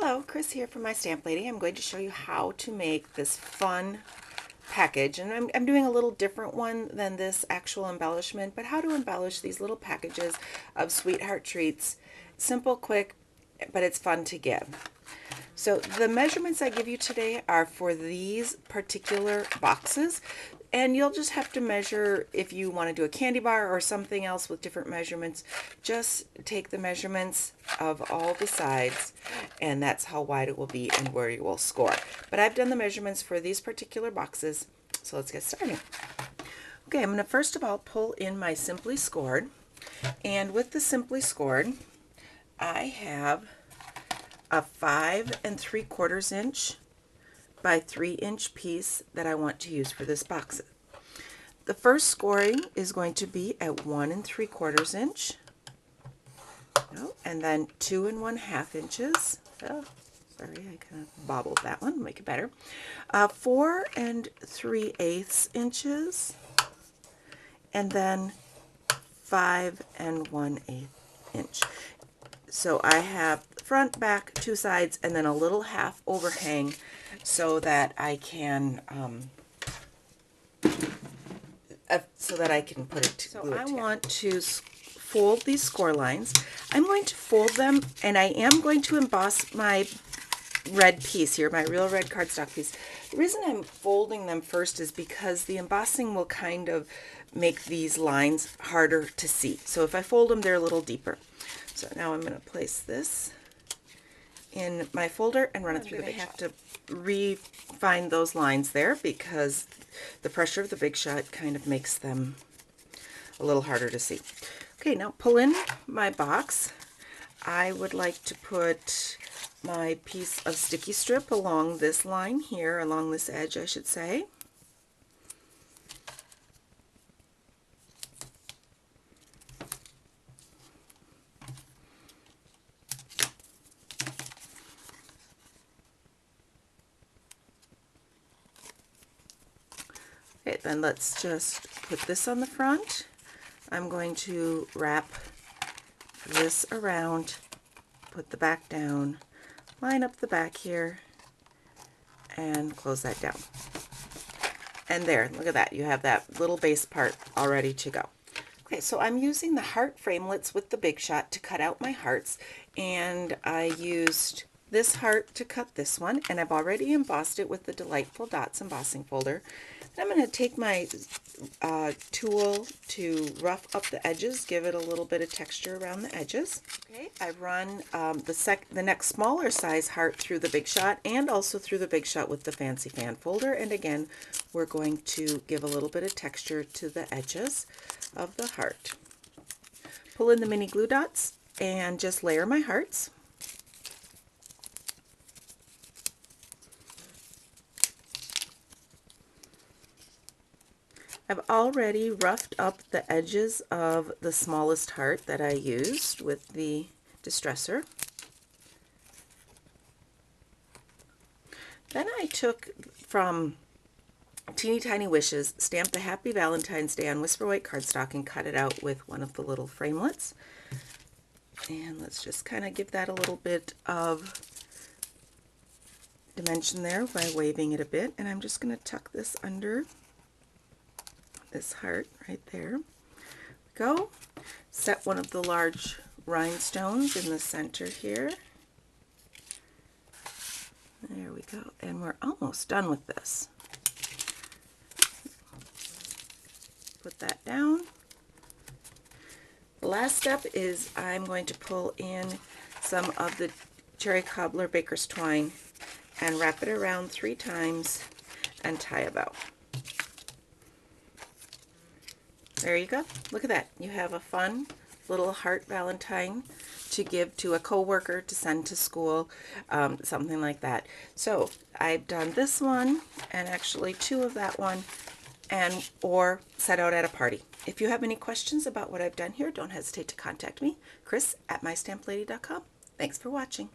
Hello, Chris here from My Stamp Lady. I'm going to show you how to make this fun package, and I'm doing a little different one than this actual embellishment, but how to embellish these little packages of sweetheart treats. Simple, quick, but it's fun to give. So the measurements I give you today are for these particular boxes, and you'll just have to measure if you want to do a candy bar or something else with different measurements. Just take the measurements of all the sides, and that's how wide it will be and where you will score. But I've done the measurements for these particular boxes, so let's get started. Okay, I'm going to first of all pull in my Simply Scored, and with the Simply Scored, I have a 5 3/4 inch by 3-inch piece that I want to use for this box. The first scoring is going to be at 1 3/4 inch, and then 2 1/2 inches. Oh, sorry, I kind of bobbled that one. Make it better. 4 3/8 inches, and then 5 1/8 inch. So I have front, back, two sides, and then a little half overhang so that I can put it together. So I want to fold these score lines. I'm going to fold them, and I am going to emboss my red piece here, my real red cardstock piece. The reason I'm folding them first is because the embossing will kind of make these lines harder to see. So if I fold them, they're a little deeper. So now I'm going to place this in my folder and run it through the Big Shot. I have to refine those lines there because the pressure of the Big Shot kind of makes them a little harder to see. Okay, now pull in my box. I would like to put my piece of sticky strip along this line here, along this edge, I should say. Okay, then let's just put this on the front. I'm going to wrap this around, put the back down, line up the back here, and close that down. And there, look at that. You have that little base part all ready to go. Okay, so I'm using the heart framelits with the Big Shot to cut out my hearts, and I used this heart to cut this one, and I've already embossed it with the Delightful Dots embossing folder. And I'm going to take my tool to rough up the edges, give it a little bit of texture around the edges. Okay, I run the next smaller size heart through the Big Shot and also through the Big Shot with the Fancy Fan folder. And again, we're going to give a little bit of texture to the edges of the heart. Pull in the mini glue dots and just layer my hearts. I've already roughed up the edges of the smallest heart that I used with the distressor. Then I took from Teeny Tiny Wishes, stamped a Happy Valentine's Day on Whisper White cardstock and cut it out with one of the little framelits. And let's just kind of give that a little bit of dimension there by waving it a bit. And I'm just going to tuck this under this heart right there. Go. Set one of the large rhinestones in the center here. There we go. And we're almost done with this. Put that down. The last step is I'm going to pull in some of the Cherry Cobbler Baker's Twine and wrap it around 3 times and tie a bow. There you go. Look at that. You have a fun little heart Valentine to give to a coworker to send to school, something like that. So I've done this one and actually 2 of that one, and or set out at a party. If you have any questions about what I've done here, don't hesitate to contact me, Chris at mystamplady.com. Thanks for watching.